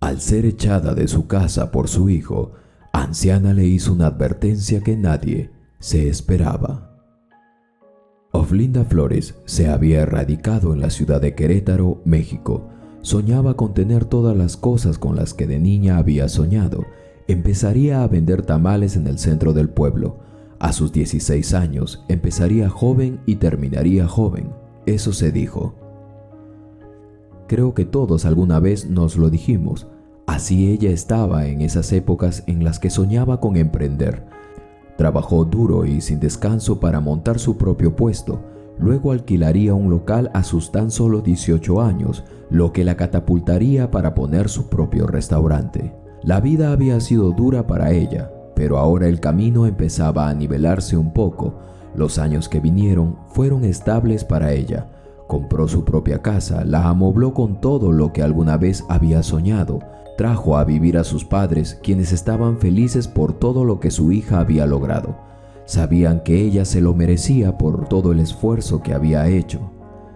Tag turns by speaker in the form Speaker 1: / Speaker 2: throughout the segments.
Speaker 1: Al ser echada de su casa por su hijo, Anciana le hizo una advertencia que nadie se esperaba. Oflinda Flores se había radicado en la ciudad de Querétaro, México. Soñaba con tener todas las cosas con las que de niña había soñado. Empezaría a vender tamales en el centro del pueblo. A sus 16 años empezaría joven y terminaría joven. Eso se dijo. Creo que todos alguna vez nos lo dijimos. Así ella estaba en esas épocas en las que soñaba con emprender. Trabajó duro y sin descanso para montar su propio puesto. Luego alquilaría un local a sus tan solo 18 años, lo que la catapultaría para poner su propio restaurante. La vida había sido dura para ella, pero ahora el camino empezaba a nivelarse un poco. Los años que vinieron fueron estables para ella. Compró su propia casa, la amobló con todo lo que alguna vez había soñado. Trajo a vivir a sus padres, quienes estaban felices por todo lo que su hija había logrado. Sabían que ella se lo merecía por todo el esfuerzo que había hecho.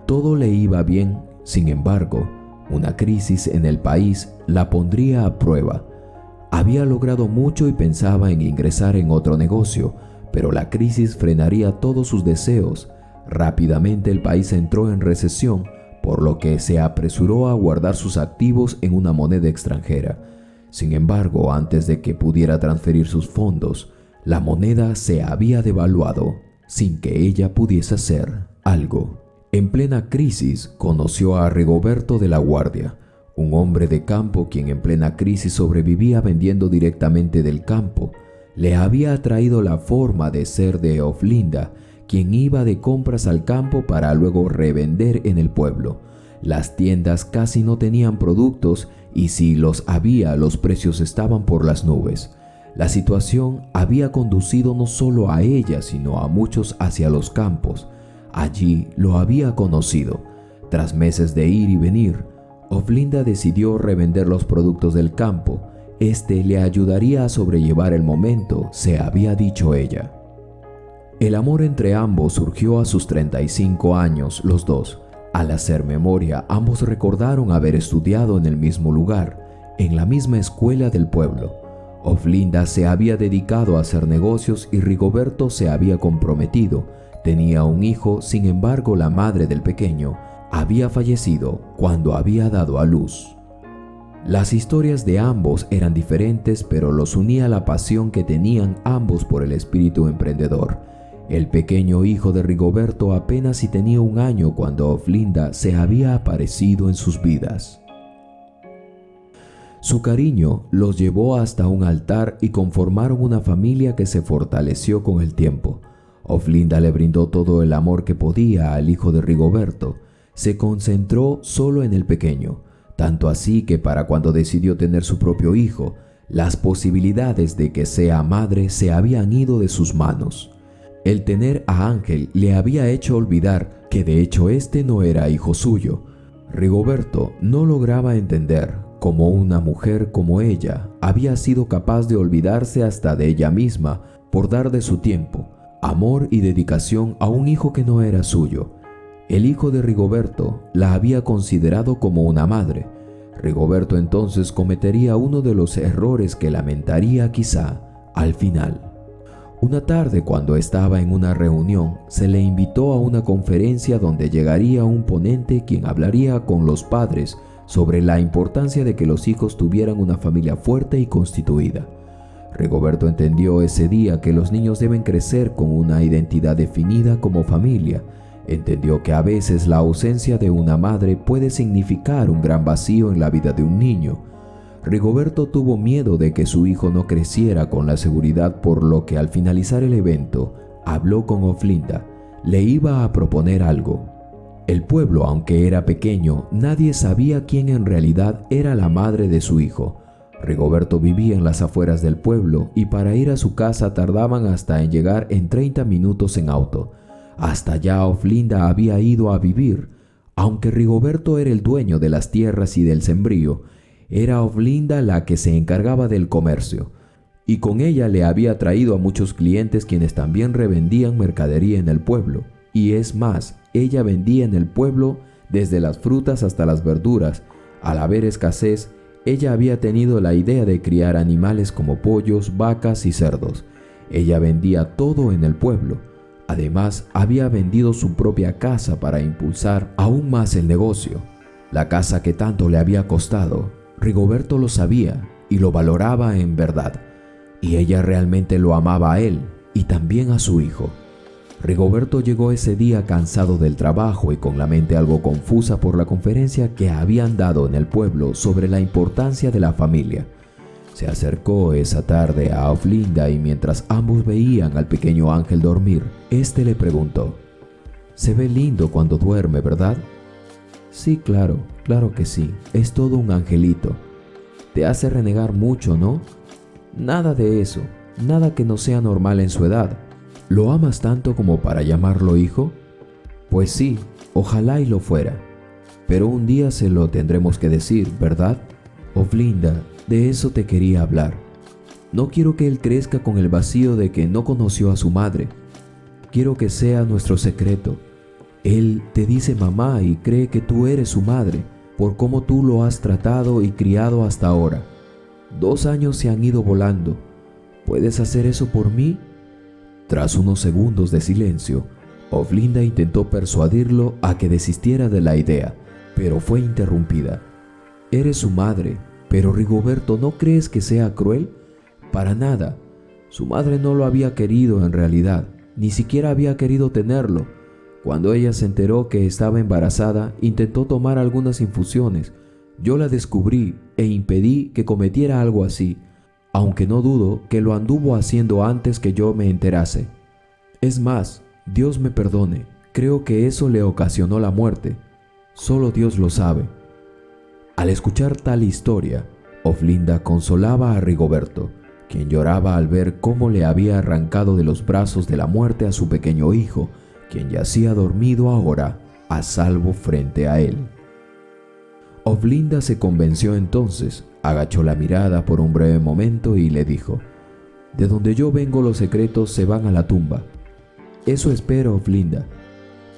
Speaker 1: Todo le iba bien, sin embargo, una crisis en el país la pondría a prueba. Había logrado mucho y pensaba en ingresar en otro negocio, pero la crisis frenaría todos sus deseos. Rápidamente el país entró en recesión, por lo que se apresuró a guardar sus activos en una moneda extranjera. Sin embargo, antes de que pudiera transferir sus fondos, la moneda se había devaluado sin que ella pudiese hacer algo. En plena crisis, conoció a Rigoberto de la Guardia, un hombre de campo quien en plena crisis sobrevivía vendiendo directamente del campo. Le había atraído la forma de ser de Oflinda, quien iba de compras al campo para luego revender en el pueblo. Las tiendas casi no tenían productos y si los había, los precios estaban por las nubes. La situación había conducido no solo a ella, sino a muchos hacia los campos. Allí lo había conocido. Tras meses de ir y venir, Oflinda decidió revender los productos del campo. Este le ayudaría a sobrellevar el momento, se había dicho ella. El amor entre ambos surgió a sus 35 años, los dos. Al hacer memoria, ambos recordaron haber estudiado en el mismo lugar, en la misma escuela del pueblo. Oflinda se había dedicado a hacer negocios y Rigoberto se había comprometido. Tenía un hijo, sin embargo, la madre del pequeño había fallecido cuando había dado a luz. Las historias de ambos eran diferentes, pero los unía la pasión que tenían ambos por el espíritu emprendedor. El pequeño hijo de Rigoberto apenas si tenía 1 año cuando Oflinda se había aparecido en sus vidas. Su cariño los llevó hasta un altar y conformaron una familia que se fortaleció con el tiempo. Oflinda le brindó todo el amor que podía al hijo de Rigoberto. Se concentró solo en el pequeño, tanto así que para cuando decidió tener su propio hijo, las posibilidades de que sea madre se habían ido de sus manos. El tener a Ángel le había hecho olvidar que de hecho este no era hijo suyo. Rigoberto no lograba entender cómo una mujer como ella había sido capaz de olvidarse hasta de ella misma por dar de su tiempo, amor y dedicación a un hijo que no era suyo. El hijo de Rigoberto la había considerado como una madre. Rigoberto entonces cometería uno de los errores que lamentaría quizá al final. Una tarde, cuando estaba en una reunión, se le invitó a una conferencia donde llegaría un ponente quien hablaría con los padres sobre la importancia de que los hijos tuvieran una familia fuerte y constituida. Rigoberto entendió ese día que los niños deben crecer con una identidad definida como familia. Entendió que a veces la ausencia de una madre puede significar un gran vacío en la vida de un niño. Rigoberto tuvo miedo de que su hijo no creciera con la seguridad, por lo que al finalizar el evento, habló con Oflinda. Le iba a proponer algo. El pueblo, aunque era pequeño, nadie sabía quién en realidad era la madre de su hijo. Rigoberto vivía en las afueras del pueblo y para ir a su casa tardaban hasta en llegar en 30 minutos en auto. Hasta allá Oflinda había ido a vivir. Aunque Rigoberto era el dueño de las tierras y del sembrío, era Oflinda la que se encargaba del comercio, y con ella le había traído a muchos clientes quienes también revendían mercadería en el pueblo. Y es más, ella vendía en el pueblo desde las frutas hasta las verduras. Al haber escasez, Ella había tenido la idea de criar animales como pollos, vacas y cerdos. Ella vendía todo en el pueblo. Además, había vendido su propia casa para impulsar aún más el negocio. La casa que tanto le había costado. Rigoberto lo sabía y lo valoraba en verdad. Y ella realmente lo amaba a él y también a su hijo. Rigoberto llegó ese día cansado del trabajo y con la mente algo confusa por la conferencia que habían dado en el pueblo sobre la importancia de la familia. Se acercó esa tarde a Oflinda y mientras ambos veían al pequeño Ángel dormir, este le preguntó: «Se ve lindo cuando duerme, ¿verdad?» «Sí, claro que sí, es todo un angelito. Te hace renegar mucho, ¿no?» «Nada de eso, nada que no sea normal en su edad. ¿Lo amas tanto como para llamarlo hijo?» «Pues sí, ojalá y lo fuera. Pero un día se lo tendremos que decir, ¿verdad?» «Oflinda, de eso te quería hablar. No quiero que él crezca con el vacío de que no conoció a su madre. Quiero que sea nuestro secreto. Él te dice mamá y cree que tú eres su madre, por cómo tú lo has tratado y criado hasta ahora. 2 años se han ido volando. ¿Puedes hacer eso por mí?» Tras unos segundos de silencio, Oflinda intentó persuadirlo a que desistiera de la idea, pero fue interrumpida. «Eres su madre, pero Rigoberto, ¿no crees que sea cruel? Para nada. Su madre no lo había querido en realidad, ni siquiera había querido tenerlo. Cuando ella se enteró que estaba embarazada, intentó tomar algunas infusiones. Yo la descubrí e impedí que cometiera algo así, aunque no dudo que lo anduvo haciendo antes que yo me enterase. Es más, Dios me perdone, creo que eso le ocasionó la muerte. Solo Dios lo sabe». Al escuchar tal historia, Oflinda consolaba a Rigoberto, quien lloraba al ver cómo le había arrancado de los brazos de la muerte a su pequeño hijo, quien yacía dormido ahora, a salvo frente a él. Oflinda se convenció entonces, agachó la mirada por un breve momento y le dijo: «De donde yo vengo los secretos se van a la tumba. Eso espero, Oflinda.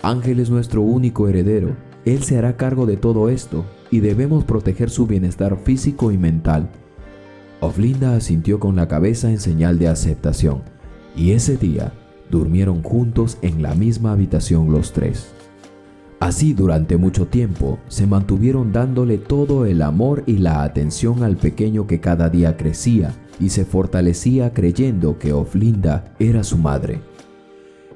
Speaker 1: Ángel es nuestro único heredero. Él se hará cargo de todo esto y debemos proteger su bienestar físico y mental». Oflinda asintió con la cabeza en señal de aceptación, y ese día durmieron juntos en la misma habitación los tres. Así durante mucho tiempo se mantuvieron dándole todo el amor y la atención al pequeño que cada día crecía y se fortalecía creyendo que Oflinda era su madre.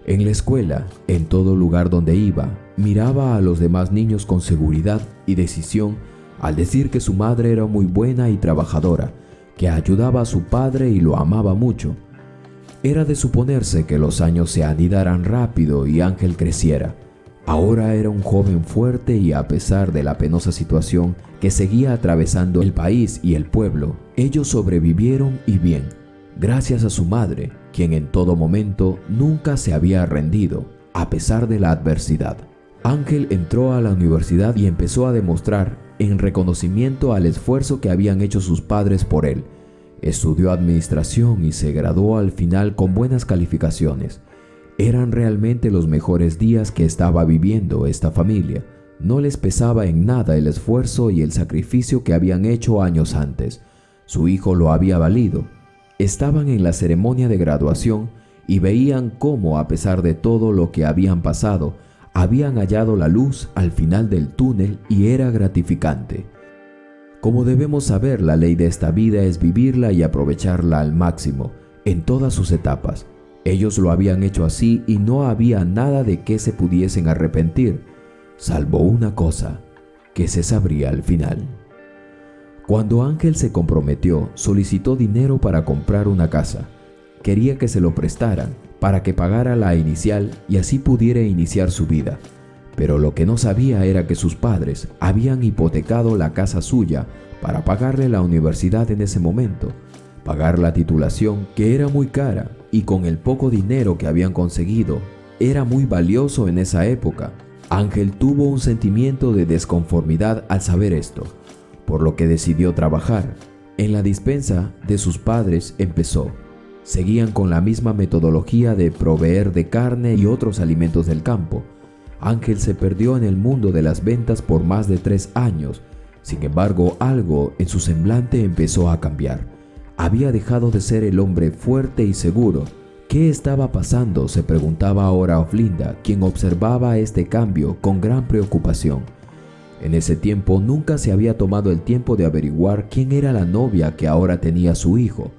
Speaker 1: En la escuela, en todo lugar donde iba, miraba a los demás niños con seguridad y decisión al decir que su madre era muy buena y trabajadora, que ayudaba a su padre y lo amaba mucho. Era de suponerse que los años se anidaran rápido y Ángel creciera. Ahora era un joven fuerte y a pesar de la penosa situación que seguía atravesando el país y el pueblo, ellos sobrevivieron y bien, gracias a su madre, quien en todo momento nunca se había rendido, a pesar de la adversidad. Ángel entró a la universidad y empezó a demostrar, en reconocimiento al esfuerzo que habían hecho sus padres por él. Estudió administración y se graduó al final con buenas calificaciones. Eran realmente los mejores días que estaba viviendo esta familia. No les pesaba en nada el esfuerzo y el sacrificio que habían hecho años antes. Su hijo lo había valido. Estaban en la ceremonia de graduación y veían cómo, a pesar de todo lo que habían pasado, habían hallado la luz al final del túnel y era gratificante. Como debemos saber, la ley de esta vida es vivirla y aprovecharla al máximo, en todas sus etapas. Ellos lo habían hecho así y no había nada de que se pudiesen arrepentir, salvo una cosa, que se sabría al final. Cuando Ángel se comprometió, solicitó dinero para comprar una casa. Quería que se lo prestaran para que pagara la inicial y así pudiera iniciar su vida. Pero lo que no sabía era que sus padres habían hipotecado la casa suya para pagarle la universidad en ese momento, pagar la titulación que era muy cara y con el poco dinero que habían conseguido era muy valioso en esa época. Ángel tuvo un sentimiento de desconformidad al saber esto, por lo que decidió trabajar. En la despensa de sus padres empezó. Seguían con la misma metodología de proveer de carne y otros alimentos del campo. Ángel se perdió en el mundo de las ventas por más de 3 años. Sin embargo, algo en su semblante empezó a cambiar. Había dejado de ser el hombre fuerte y seguro. ¿Qué estaba pasando?, se preguntaba ahora Oflinda, quien observaba este cambio con gran preocupación. En ese tiempo nunca se había tomado el tiempo de averiguar quién era la novia que ahora tenía su hijo.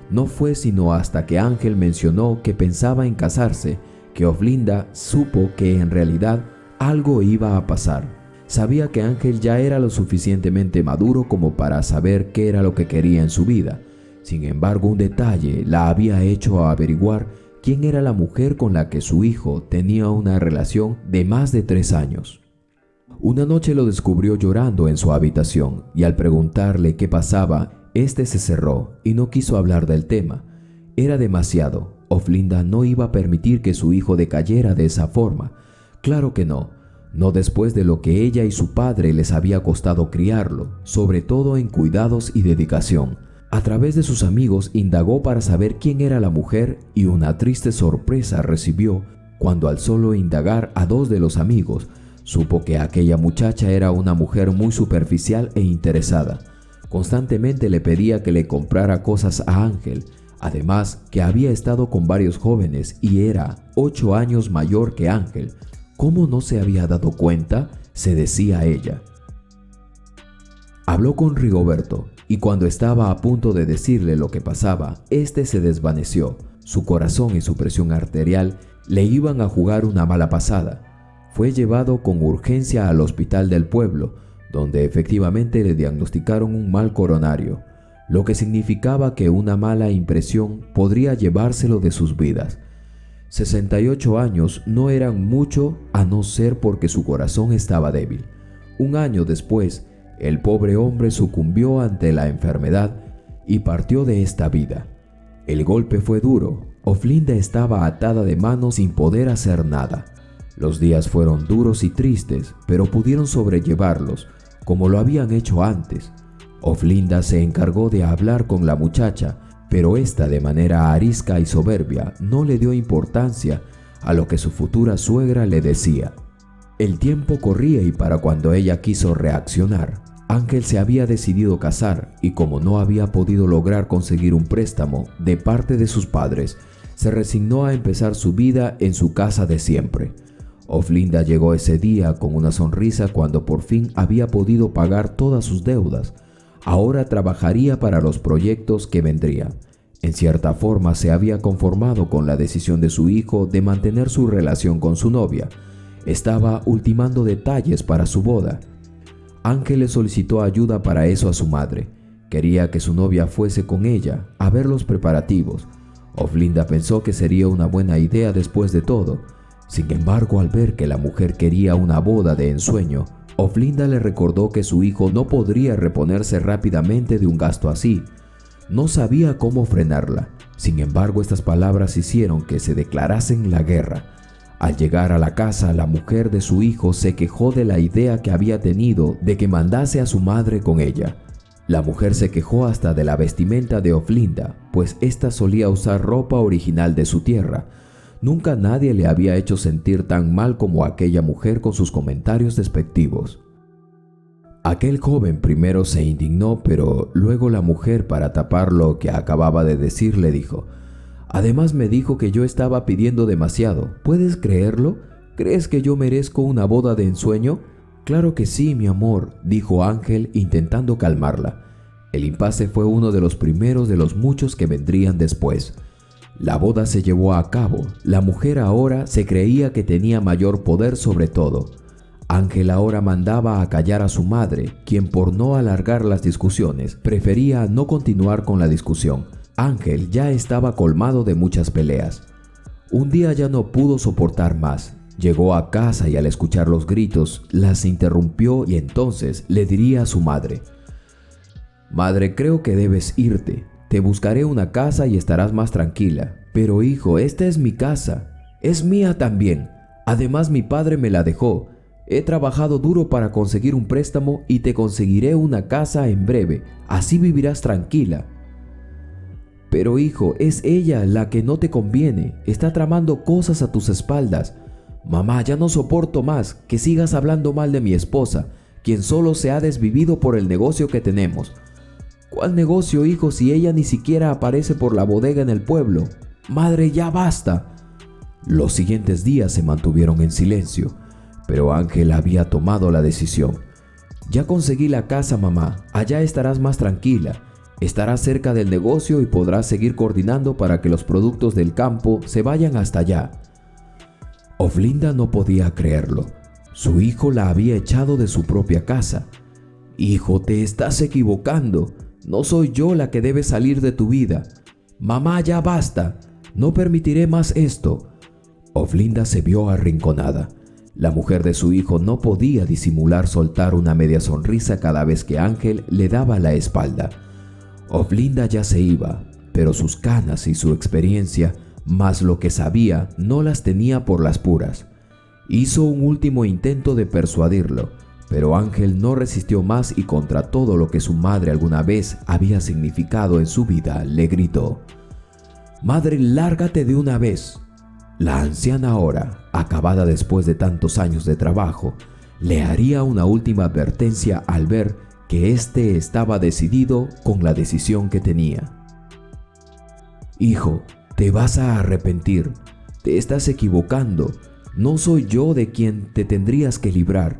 Speaker 1: No fue sino hasta que Ángel mencionó que pensaba en casarse, que Oflinda supo que en realidad algo iba a pasar. Sabía que Ángel ya era lo suficientemente maduro como para saber qué era lo que quería en su vida. Sin embargo, un detalle la había hecho averiguar quién era la mujer con la que su hijo tenía una relación de más de 3 años. Una noche lo descubrió llorando en su habitación y al preguntarle qué pasaba, este se cerró y no quiso hablar del tema. Era demasiado. Oflinda no iba a permitir que su hijo decayera de esa forma. Claro que no. No después de lo que ella y su padre les había costado criarlo, sobre todo en cuidados y dedicación. A través de sus amigos indagó para saber quién era la mujer y una triste sorpresa recibió cuando al solo indagar a 2 de los amigos, supo que aquella muchacha era una mujer muy superficial e interesada. Constantemente le pedía que le comprara cosas a Ángel, además que había estado con varios jóvenes y era 8 años mayor que Ángel. ¿Cómo no se había dado cuenta?, se decía ella. Habló con Rigoberto y cuando estaba a punto de decirle lo que pasaba, este se desvaneció. Su corazón y su presión arterial le iban a jugar una mala pasada. Fue llevado con urgencia al hospital del pueblo, donde efectivamente le diagnosticaron un mal coronario, lo que significaba que una mala impresión podría llevárselo de sus vidas. 68 años no eran mucho a no ser porque su corazón estaba débil. Un año después, el pobre hombre sucumbió ante la enfermedad y partió de esta vida. El golpe fue duro. Oflinda estaba atada de manos sin poder hacer nada. Los días fueron duros y tristes, pero pudieron sobrellevarlos, como lo habían hecho antes. Oflinda se encargó de hablar con la muchacha, pero esta, de manera arisca y soberbia, no le dio importancia a lo que su futura suegra le decía. El tiempo corría y para cuando ella quiso reaccionar, Ángel se había decidido casar y como no había podido lograr conseguir un préstamo de parte de sus padres, se resignó a empezar su vida en su casa de siempre. Oflinda llegó ese día con una sonrisa cuando por fin había podido pagar todas sus deudas. Ahora trabajaría para los proyectos que vendrían. En cierta forma se había conformado con la decisión de su hijo de mantener su relación con su novia. Estaba ultimando detalles para su boda. Ángel le solicitó ayuda para eso a su madre. Quería que su novia fuese con ella a ver los preparativos. Oflinda pensó que sería una buena idea después de todo. Sin embargo, al ver que la mujer quería una boda de ensueño, Oflinda le recordó que su hijo no podría reponerse rápidamente de un gasto así. No sabía cómo frenarla. Sin embargo, estas palabras hicieron que se declarasen la guerra. Al llegar a la casa, la mujer de su hijo se quejó de la idea que había tenido de que mandase a su madre con ella. La mujer se quejó hasta de la vestimenta de Oflinda, pues ésta solía usar ropa original de su tierra. Nunca nadie le había hecho sentir tan mal como aquella mujer con sus comentarios despectivos. Aquel joven primero se indignó, pero luego la mujer, para tapar lo que acababa de decir, le dijo: «Además me dijo que yo estaba pidiendo demasiado. ¿Puedes creerlo? ¿Crees que yo merezco una boda de ensueño?» «Claro que sí, mi amor», dijo Ángel intentando calmarla. El impasse fue uno de los primeros de los muchos que vendrían después. La boda se llevó a cabo. La mujer ahora se creía que tenía mayor poder sobre todo. Ángel ahora mandaba a callar a su madre, quien por no alargar las discusiones, prefería no continuar con la discusión. Ángel ya estaba colmado de muchas peleas. Un día ya no pudo soportar más. Llegó a casa y al escuchar los gritos, las interrumpió y entonces le diría a su madre: «Madre, creo que debes irte. Te buscaré una casa y estarás más tranquila. Pero hijo, esta es mi casa. Es mía también. Además, mi padre me la dejó. He trabajado duro para conseguir un préstamo y te conseguiré una casa en breve. Así vivirás tranquila». «Pero hijo, es ella la que no te conviene. Está tramando cosas a tus espaldas. Mamá, ya no soporto más que sigas hablando mal de mi esposa. quien solo se ha desvivido por el negocio que tenemos. ¿Cuál negocio, hijo, si ella ni siquiera aparece por la bodega en el pueblo? Madre, ya basta. Los siguientes días se mantuvieron en silencio, pero Ángel había tomado la decisión. Ya conseguí la casa, mamá. Allá estarás más tranquila. Estarás cerca del negocio y podrás seguir coordinando para que los productos del campo se vayan hasta allá. Oflinda no podía creerlo. Su hijo la había echado de su propia casa. Hijo, te estás equivocando. No soy yo la que debe salir de tu vida. Mamá, ya basta. No permitiré más esto. Oflinda se vio arrinconada. La mujer de su hijo no podía disimular soltar una media sonrisa cada vez que Ángel le daba la espalda. Oflinda ya se iba, pero sus canas y su experiencia, más lo que sabía, no las tenía por las puras. Hizo un último intento de persuadirlo, pero Ángel no resistió más y contra todo lo que su madre alguna vez había significado en su vida, le gritó: «Madre, lárgate de una vez». La anciana ahora, acabada después de tantos años de trabajo, le haría una última advertencia al ver que éste estaba decidido con la decisión que tenía. «Hijo, te vas a arrepentir. Te estás equivocando. No soy yo de quien te tendrías que librar».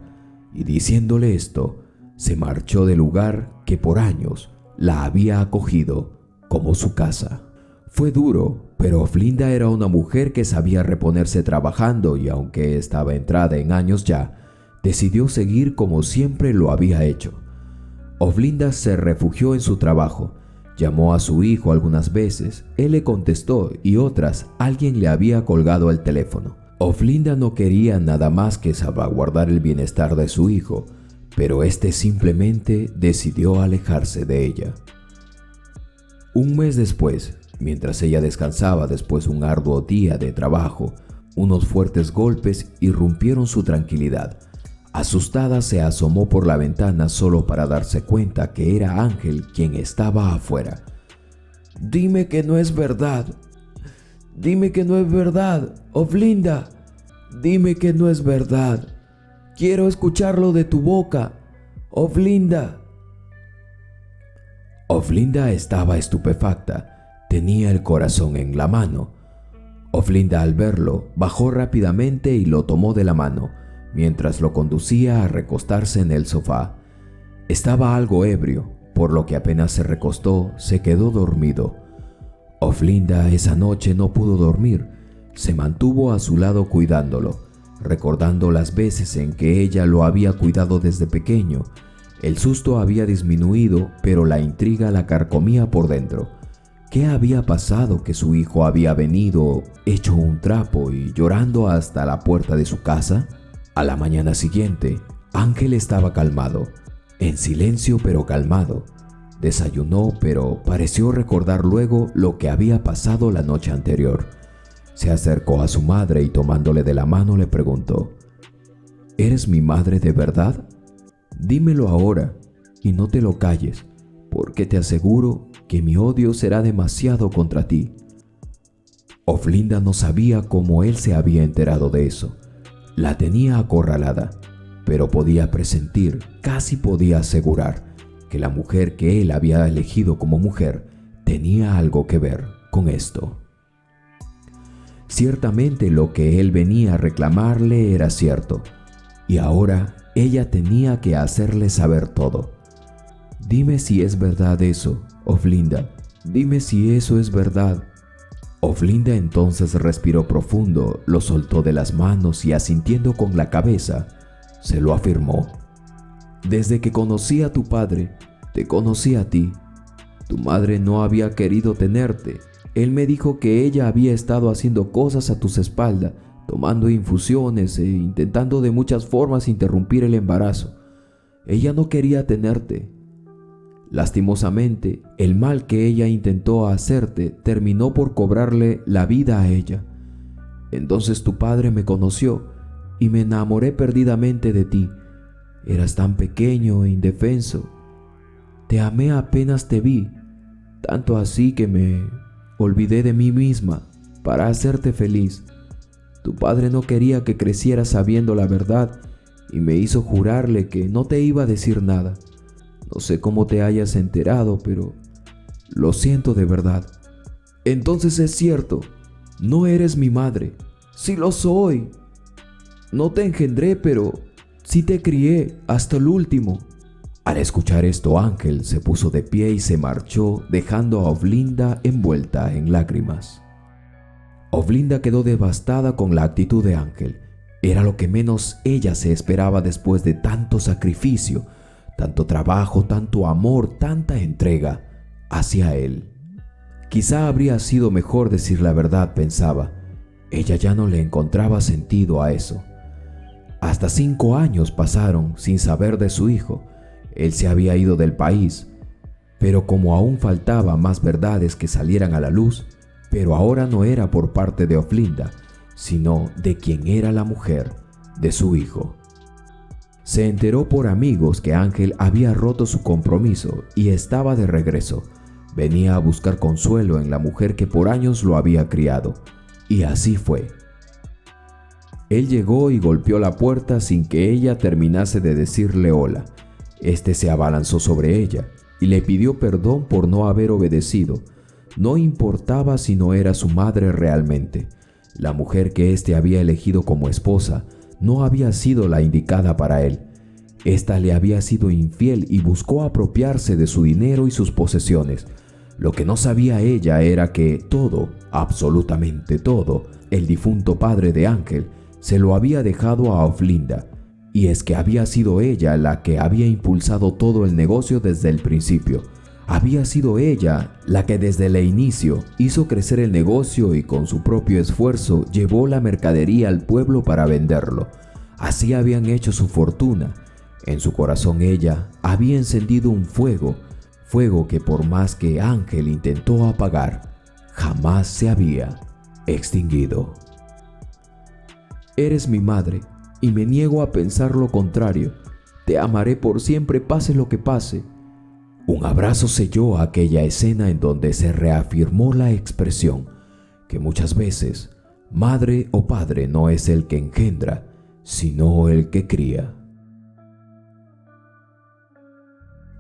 Speaker 1: Y diciéndole esto, se marchó del lugar que por años la había acogido como su casa. Fue duro, pero Oflinda era una mujer que sabía reponerse trabajando y aunque estaba entrada en años ya, decidió seguir como siempre lo había hecho. Oflinda se refugió en su trabajo, llamó a su hijo algunas veces, él le contestó y otras alguien le había colgado el teléfono. Oflinda no quería nada más que salvaguardar el bienestar de su hijo, pero este simplemente decidió alejarse de ella. Un mes después, mientras ella descansaba después de un arduo día de trabajo, unos fuertes golpes irrumpieron su tranquilidad. Asustada se asomó por la ventana solo para darse cuenta que era Ángel quien estaba afuera. «Dime que no es verdad. Dime que no es verdad, Oflinda. Dime que no es verdad. Quiero escucharlo de tu boca, Oflinda». Oflinda estaba estupefacta. Tenía el corazón en la mano. Oflinda, al verlo, bajó rápidamente y lo tomó de la mano, mientras lo conducía a recostarse en el sofá. Estaba algo ebrio, por lo que apenas se recostó, se quedó dormido. Oflinda esa noche no pudo dormir. Se mantuvo a su lado cuidándolo, recordando las veces en que ella lo había cuidado desde pequeño. El susto había disminuido, pero la intriga la carcomía por dentro. ¿Qué había pasado que su hijo había venido hecho un trapo y llorando hasta la puerta de su casa? A la mañana siguiente, Ángel estaba calmado, en silencio pero calmado. Desayunó, pero pareció recordar luego lo que había pasado la noche anterior. Se acercó a su madre y tomándole de la mano le preguntó: «¿Eres mi madre de verdad? Dímelo ahora y no te lo calles, porque te aseguro que mi odio será demasiado contra ti». Oflinda no sabía cómo él se había enterado de eso. La tenía acorralada, pero podía presentir, casi podía asegurar, que la mujer que él había elegido como mujer tenía algo que ver con esto. Ciertamente lo que él venía a reclamarle era cierto, y ahora ella tenía que hacerle saber todo. «Dime si es verdad eso, Oflinda. Dime si eso es verdad». Oflinda entonces respiró profundo, lo soltó de las manos y asintiendo con la cabeza, se lo afirmó. «Desde que conocí a tu padre, te conocí a ti. Tu madre no había querido tenerte. Él me dijo que ella había estado haciendo cosas a tus espaldas, tomando infusiones e intentando de muchas formas interrumpir el embarazo. Ella no quería tenerte. Lastimosamente, el mal que ella intentó hacerte terminó por cobrarle la vida a ella. Entonces tu padre me conoció y me enamoré perdidamente de ti. Eras tan pequeño e indefenso. Te amé apenas te vi, tanto así que me olvidé de mí misma para hacerte feliz. Tu padre no quería que crecieras sabiendo la verdad y me hizo jurarle que no te iba a decir nada. No sé cómo te hayas enterado, pero lo siento de verdad. Entonces es cierto, no eres mi madre. Sí lo soy. No te engendré, pero sí te crié hasta el último. Al escuchar esto, Ángel se puso de pie y se marchó, dejando a Oflinda envuelta en lágrimas. Oflinda quedó devastada con la actitud de Ángel. Era lo que menos ella se esperaba después de tanto sacrificio, tanto trabajo, tanto amor, tanta entrega hacia él. Quizá habría sido mejor decir la verdad, pensaba. Ella ya no le encontraba sentido a eso. Hasta 5 años pasaron sin saber de su hijo. Él se había ido del país, pero como aún faltaba más verdades que salieran a la luz, pero ahora no era por parte de Oflinda, sino de quien era la mujer de su hijo. Se enteró por amigos que Ángel había roto su compromiso y estaba de regreso. Venía a buscar consuelo en la mujer que por años lo había criado, y así fue. Él llegó y golpeó la puerta sin que ella terminase de decirle hola. Este se abalanzó sobre ella y le pidió perdón por no haber obedecido. No importaba si no era su madre realmente. La mujer que éste había elegido como esposa no había sido la indicada para él. Esta le había sido infiel y buscó apropiarse de su dinero y sus posesiones. Lo que no sabía ella era que todo, absolutamente todo, el difunto padre de Ángel se lo había dejado a Oflinda. Y es que había sido ella la que había impulsado todo el negocio desde el principio. Había sido ella la que desde el inicio hizo crecer el negocio y con su propio esfuerzo llevó la mercadería al pueblo para venderlo. Así habían hecho su fortuna. En su corazón ella había encendido un fuego que por más que Ángel intentó apagar, jamás se había extinguido. Eres mi madre y me niego a pensar lo contrario. Te amaré por siempre, pase lo que pase. Un abrazo selló aquella escena en donde se reafirmó la expresión que muchas veces madre o padre no es el que engendra, sino el que cría.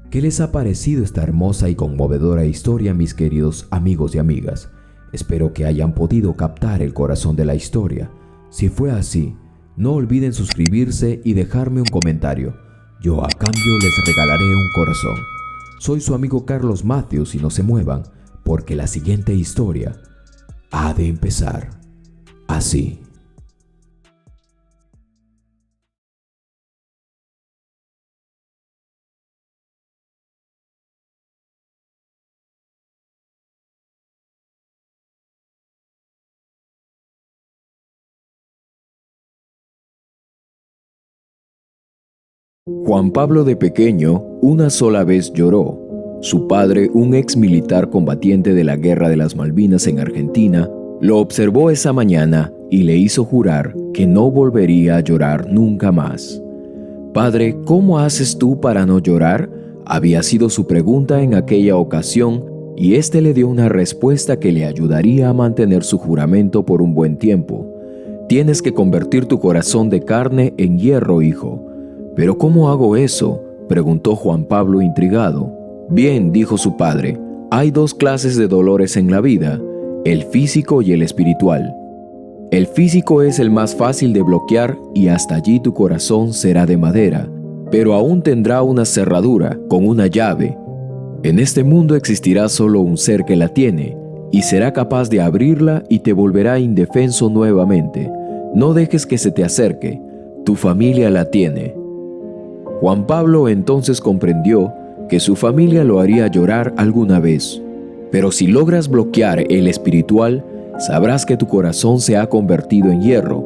Speaker 1: ¿Qué les ha parecido esta hermosa y conmovedora historia, mis queridos amigos y amigas? Espero que hayan podido captar el corazón de la historia. Si fue así, no olviden suscribirse y dejarme un comentario. Yo a cambio les regalaré un corazón. Soy su amigo Carlos Matthews y no se muevan, porque la siguiente historia ha de empezar así. Juan Pablo de pequeño una sola vez lloró. Su padre, un ex militar combatiente de la Guerra de las Malvinas en Argentina, lo observó esa mañana y le hizo jurar que no volvería a llorar nunca más. «Padre, ¿cómo haces tú para no llorar?», había sido su pregunta en aquella ocasión, y éste le dio una respuesta que le ayudaría a mantener su juramento por un buen tiempo. «Tienes que convertir tu corazón de carne en hierro, hijo». «¿Pero cómo hago eso?», preguntó Juan Pablo intrigado. «Bien», dijo su padre, «hay 2 clases de dolores en la vida, el físico y el espiritual. El físico es el más fácil de bloquear y hasta allí tu corazón será de madera, pero aún tendrá una cerradura con una llave. En este mundo existirá solo un ser que la tiene y será capaz de abrirla y te volverá indefenso nuevamente. No dejes que se te acerque, tu familia la tiene». Juan Pablo entonces comprendió que su familia lo haría llorar alguna vez. Pero si logras bloquear el espiritual, sabrás que tu corazón se ha convertido en hierro.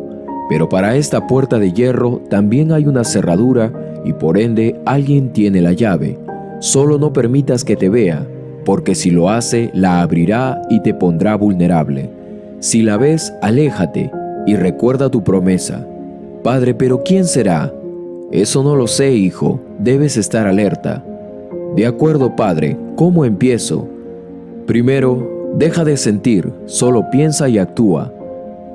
Speaker 1: Pero para esta puerta de hierro también hay una cerradura y por ende alguien tiene la llave. Solo no permitas que te vea, porque si lo hace, la abrirá y te pondrá vulnerable. Si la ves, aléjate y recuerda tu promesa. «Padre, ¿pero quién será?». «Eso no lo sé, hijo, debes estar alerta». «De acuerdo, padre, ¿cómo empiezo?». «Primero, deja de sentir, solo piensa y actúa».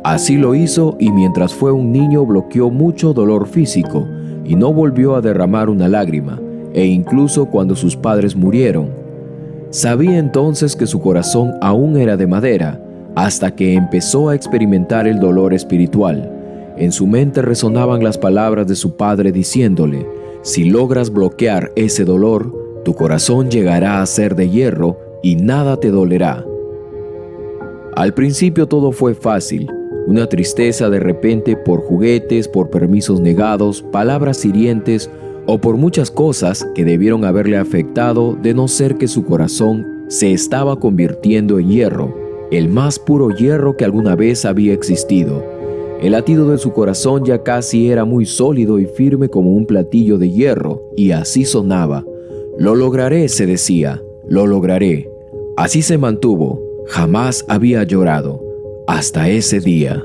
Speaker 1: Así lo hizo y mientras fue un niño bloqueó mucho dolor físico y no volvió a derramar una lágrima, e incluso cuando sus padres murieron. Sabía entonces que su corazón aún era de madera, hasta que empezó a experimentar el dolor espiritual. En su mente resonaban las palabras de su padre diciéndole: si logras bloquear ese dolor, tu corazón llegará a ser de hierro y nada te dolerá. Al principio todo fue fácil, una tristeza de repente por juguetes, por permisos negados, palabras hirientes o por muchas cosas que debieron haberle afectado de no ser que su corazón se estaba convirtiendo en hierro, el más puro hierro que alguna vez había existido. El latido de su corazón ya casi era muy sólido y firme como un platillo de hierro, y así sonaba. Lo lograré, se decía, lo lograré. Así se mantuvo, jamás había llorado, hasta ese día.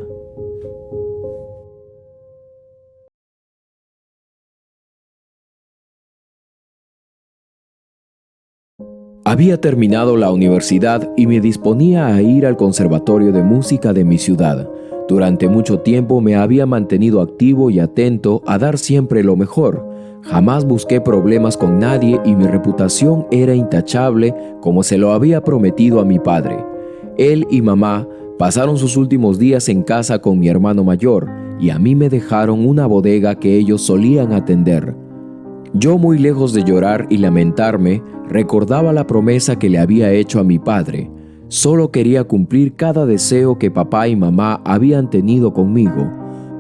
Speaker 1: Había terminado la universidad y me disponía a ir al conservatorio de música de mi ciudad. Durante mucho tiempo me había mantenido activo y atento a dar siempre lo mejor. Jamás busqué problemas con nadie y mi reputación era intachable como se lo había prometido a mi padre. Él y mamá pasaron sus últimos días en casa con mi hermano mayor y a mí me dejaron una bodega que ellos solían atender. Yo, muy lejos de llorar y lamentarme, recordaba la promesa que le había hecho a mi padre. Solo quería cumplir cada deseo que papá y mamá habían tenido conmigo.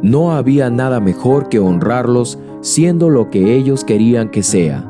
Speaker 1: No había nada mejor que honrarlos siendo lo que ellos querían que sea.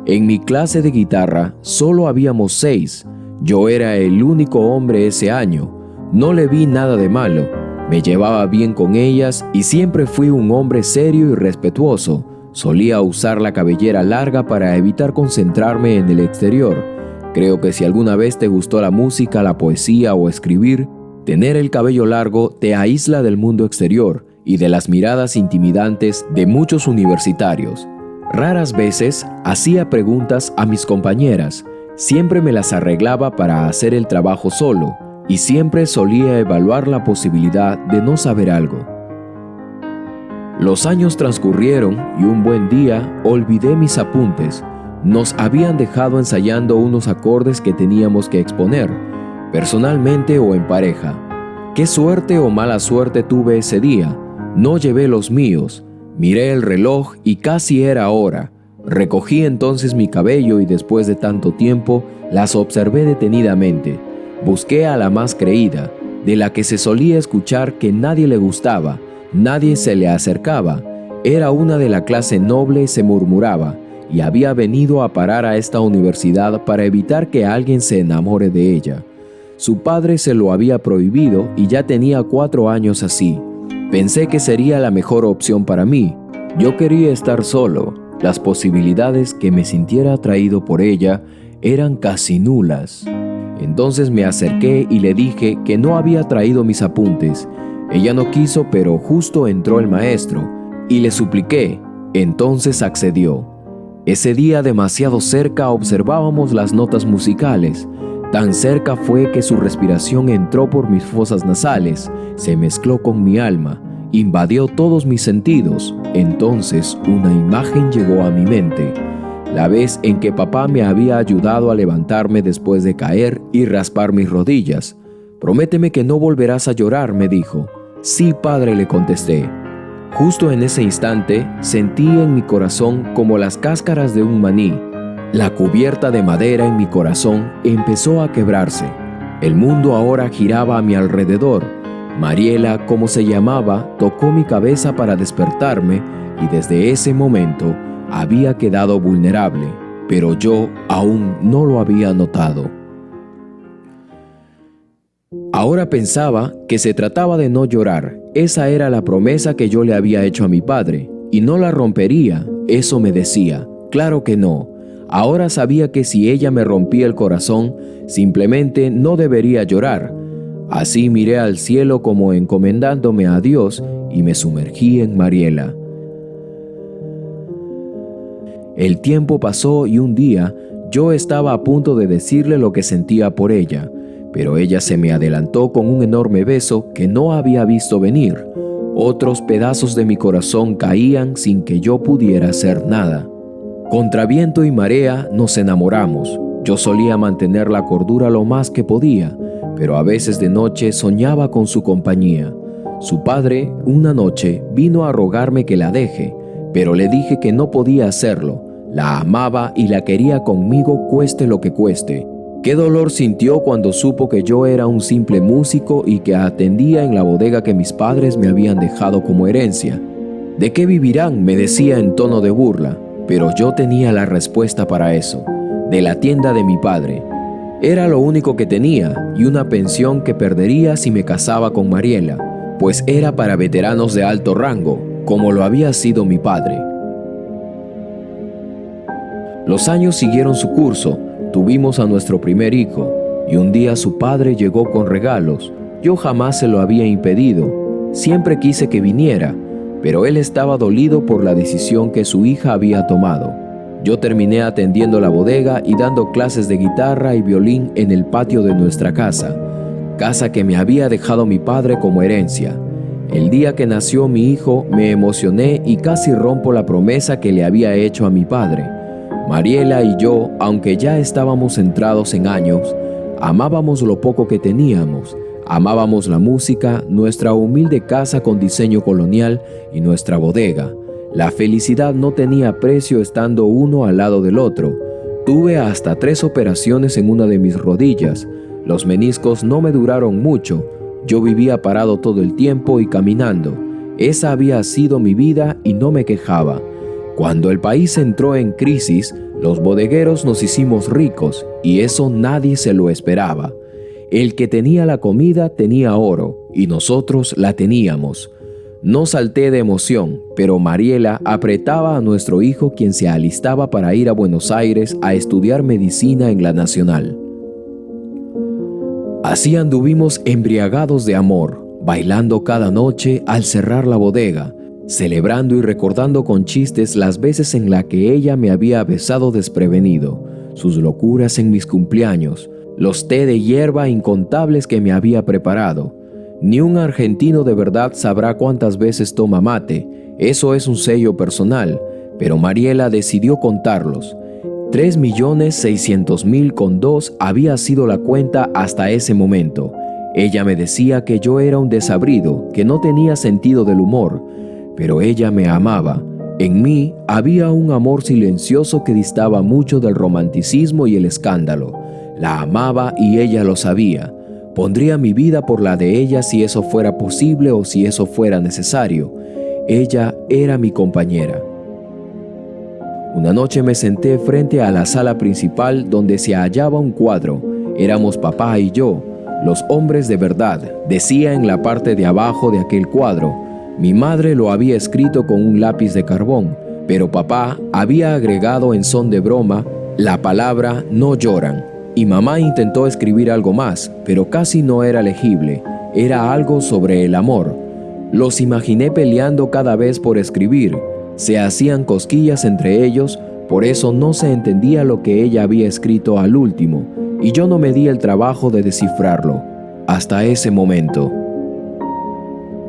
Speaker 1: En mi clase de guitarra solo habíamos 6. Yo era el único hombre ese año. No le vi nada de malo. Me llevaba bien con ellas y siempre fui un hombre serio y respetuoso. Solía usar la cabellera larga para evitar concentrarme en el exterior. Creo que si alguna vez te gustó la música, la poesía o escribir, tener el cabello largo te aísla del mundo exterior y de las miradas intimidantes de muchos universitarios. Raras veces hacía preguntas a mis compañeras, siempre me las arreglaba para hacer el trabajo solo y siempre solía evaluar la posibilidad de no saber algo. Los años transcurrieron y un buen día olvidé mis apuntes. Nos habían dejado ensayando unos acordes que teníamos que exponer, personalmente o en pareja. Qué suerte o mala suerte tuve ese día. No llevé los míos. Miré el reloj y casi era hora. Recogí entonces mi cabello y después de tanto tiempo las observé detenidamente. Busqué a la más creída, de la que se solía escuchar que nadie le gustaba, nadie se le acercaba. Era una de la clase noble, se murmuraba, y había venido a parar a esta universidad para evitar que alguien se enamore de ella. Su padre se lo había prohibido y ya tenía 4 años así. Pensé que sería la mejor opción para mí. Yo quería estar solo. Las posibilidades que me sintiera atraído por ella eran casi nulas. Entonces me acerqué y le dije que no había traído mis apuntes. Ella no quiso, pero justo entró el maestro y le supliqué. Entonces accedió. Ese día, demasiado cerca, observábamos las notas musicales. Tan cerca fue que su respiración entró por mis fosas nasales, se mezcló con mi alma, invadió todos mis sentidos. Entonces una imagen llegó a mi mente. La vez en que papá me había ayudado a levantarme después de caer y raspar mis rodillas. «Prométeme que no volverás a llorar», me dijo. «Sí, padre», le contesté. Justo en ese instante sentí en mi corazón como las cáscaras de un maní. La cubierta de madera en mi corazón empezó a quebrarse. El mundo ahora giraba a mi alrededor. Mariela, como se llamaba, tocó mi cabeza para despertarme y desde ese momento había quedado vulnerable, pero yo aún no lo había notado. Ahora pensaba que se trataba de no llorar. Esa era la promesa que yo le había hecho a mi padre, y no la rompería, eso me decía. Claro que no. Ahora sabía que si ella me rompía el corazón, simplemente no debería llorar. Así miré al cielo como encomendándome a Dios y me sumergí en Mariela. El tiempo pasó y un día yo estaba a punto de decirle lo que sentía por ella, pero ella se me adelantó con un enorme beso que no había visto venir. Otros pedazos de mi corazón caían sin que yo pudiera hacer nada. Contra viento y marea nos enamoramos. Yo solía mantener la cordura lo más que podía, pero a veces de noche soñaba con su compañía. Su padre, una noche, vino a rogarme que la deje, pero le dije que no podía hacerlo. La amaba y la quería conmigo cueste lo que cueste. Qué dolor sintió cuando supo que yo era un simple músico y que atendía en la bodega que mis padres me habían dejado como herencia. ¿De qué vivirán?, me decía en tono de burla, pero yo tenía la respuesta para eso: de la tienda de mi padre. Era lo único que tenía y una pensión que perdería si me casaba con Mariela, pues era para veteranos de alto rango, como lo había sido mi padre. Los años siguieron su curso. Tuvimos a nuestro primer hijo y un día su padre llegó con regalos. Yo jamás se lo había impedido. Siempre quise que viniera, pero él estaba dolido por la decisión que su hija había tomado. Yo terminé atendiendo la bodega y dando clases de guitarra y violín en el patio de nuestra casa que me había dejado mi padre como herencia. El día que nació mi hijo me emocioné y casi rompo la promesa que le había hecho a mi padre. Mariela y yo, aunque ya estábamos centrados en años, amábamos lo poco que teníamos. Amábamos la música, nuestra humilde casa con diseño colonial y nuestra bodega. La felicidad no tenía precio estando uno al lado del otro. Tuve hasta 3 operaciones en una de mis rodillas. Los meniscos no me duraron mucho. Yo vivía parado todo el tiempo y caminando. Esa había sido mi vida y no me quejaba. Cuando el país entró en crisis, los bodegueros nos hicimos ricos y eso nadie se lo esperaba. El que tenía la comida tenía oro y nosotros la teníamos. No salté de emoción, pero Mariela apretaba a nuestro hijo, quien se alistaba para ir a Buenos Aires a estudiar medicina en la Nacional. Así anduvimos embriagados de amor, bailando cada noche al cerrar la bodega, celebrando y recordando con chistes las veces en las que ella me había besado desprevenido, sus locuras en mis cumpleaños, los té de hierba incontables que me había preparado. Ni un argentino de verdad sabrá cuántas veces toma mate, eso es un sello personal, pero Mariela decidió contarlos. 3.600.000 con 2 había sido la cuenta hasta ese momento. Ella me decía que yo era un desabrido, que no tenía sentido del humor, pero ella me amaba. En mí había un amor silencioso que distaba mucho del romanticismo y el escándalo. La amaba y ella lo sabía. Pondría mi vida por la de ella si eso fuera posible o si eso fuera necesario. Ella era mi compañera. Una noche me senté frente a la sala principal donde se hallaba un cuadro. Éramos papá y yo, los hombres de verdad, decía en la parte de abajo de aquel cuadro. Mi madre lo había escrito con un lápiz de carbón, pero papá había agregado en son de broma la palabra "no lloran", y mamá intentó escribir algo más, pero casi no era legible. Era algo sobre el amor. Los imaginé peleando cada vez por escribir. Se hacían cosquillas entre ellos, por eso no se entendía lo que ella había escrito al último, y yo no me di el trabajo de descifrarlo. Hasta ese momento.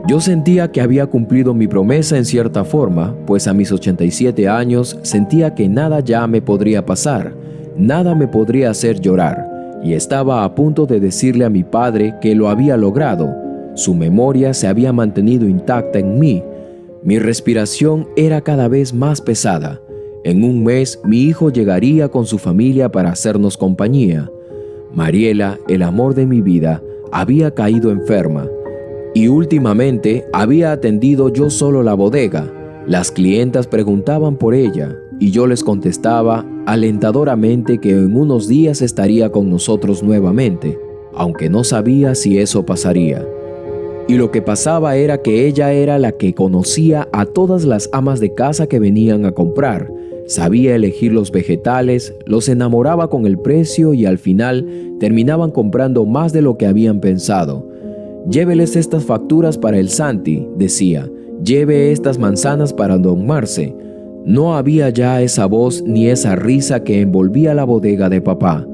Speaker 1: Yo sentía que había cumplido mi promesa en cierta forma, pues a mis 87 años sentía que nada ya me podría pasar, nada me podría hacer llorar, y estaba a punto de decirle a mi padre que lo había logrado. Su memoria se había mantenido intacta en mí. Mi respiración era cada vez más pesada. En un mes mi hijo llegaría con su familia para hacernos compañía. Mariela, el amor de mi vida, había caído enferma. Y últimamente había atendido yo solo la bodega. Las clientas preguntaban por ella y yo les contestaba alentadoramente que en unos días estaría con nosotros nuevamente, aunque no sabía si eso pasaría. Y lo que pasaba era que ella era la que conocía a todas las amas de casa que venían a comprar. Sabía elegir los vegetales, los enamoraba con el precio y al final terminaban comprando más de lo que habían pensado. «Lléveles estas facturas para el Santi», decía. «Lleve estas manzanas para don Marce». No había ya esa voz ni esa risa que envolvía la bodega de papá.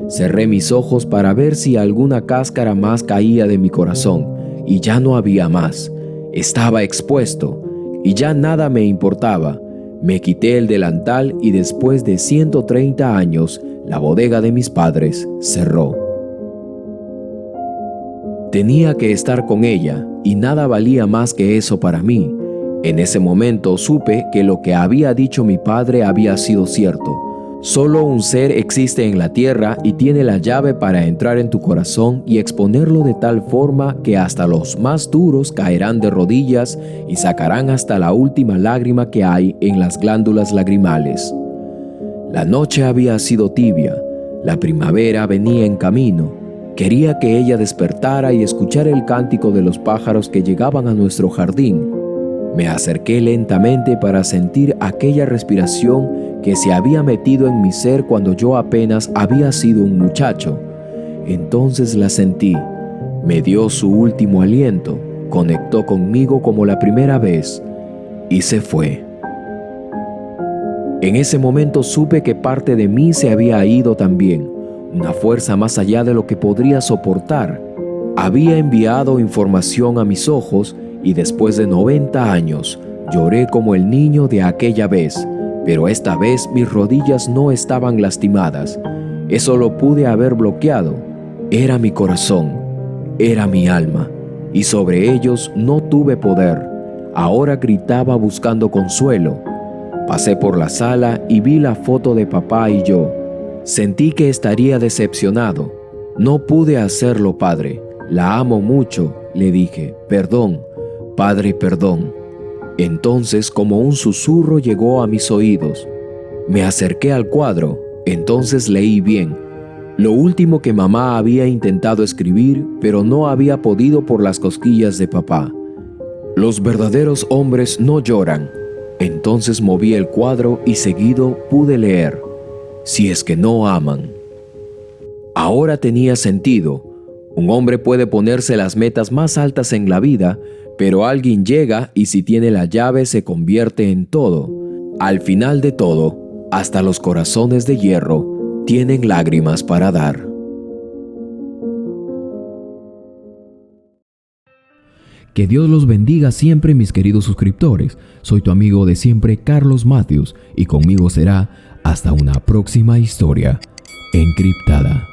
Speaker 1: Cerré mis ojos para ver si alguna cáscara más caía de mi corazón, y ya no había más. Estaba expuesto y ya nada me importaba. Me quité el delantal y después de 130 años, la bodega de mis padres cerró. Tenía que estar con ella y nada valía más que eso para mí. En ese momento supe que lo que había dicho mi padre había sido cierto. Solo un ser existe en la tierra y tiene la llave para entrar en tu corazón y exponerlo de tal forma que hasta los más duros caerán de rodillas y sacarán hasta la última lágrima que hay en las glándulas lagrimales. La noche había sido tibia, la primavera venía en camino. Quería que ella despertara y escuchara el cántico de los pájaros que llegaban a nuestro jardín. Me acerqué lentamente para sentir aquella respiración que se había metido en mi ser cuando yo apenas había sido un muchacho. Entonces la sentí, me dio su último aliento, conectó conmigo como la primera vez y se fue. En ese momento supe que parte de mí se había ido también, una fuerza más allá de lo que podría soportar. Había enviado información a mis ojos y después de 90 años lloré como el niño de aquella vez, pero esta vez mis rodillas no estaban lastimadas. Eso lo pude haber bloqueado. Era mi corazón, era mi alma, y sobre ellos no tuve poder. Ahora gritaba buscando consuelo. Pasé por la sala y vi la foto de papá y yo. Sentí que estaría decepcionado. No pude hacerlo, padre. La amo mucho, le dije. Perdón, padre, perdón. Entonces, como un susurro llegó a mis oídos. Me acerqué al cuadro, entonces leí bien. Lo último que mamá había intentado escribir, pero no había podido por las cosquillas de papá. Los verdaderos hombres no lloran. Entonces moví el cuadro y seguido pude leer: si es que no aman. Ahora tenía sentido. Un hombre puede ponerse las metas más altas en la vida, pero alguien llega y si tiene la llave se convierte en todo. Al final de todo, hasta los corazones de hierro tienen lágrimas para dar.
Speaker 2: Que Dios los bendiga siempre, mis queridos suscriptores. Soy tu amigo de siempre, Carlos Matthews, y conmigo será hasta una próxima historia encriptada.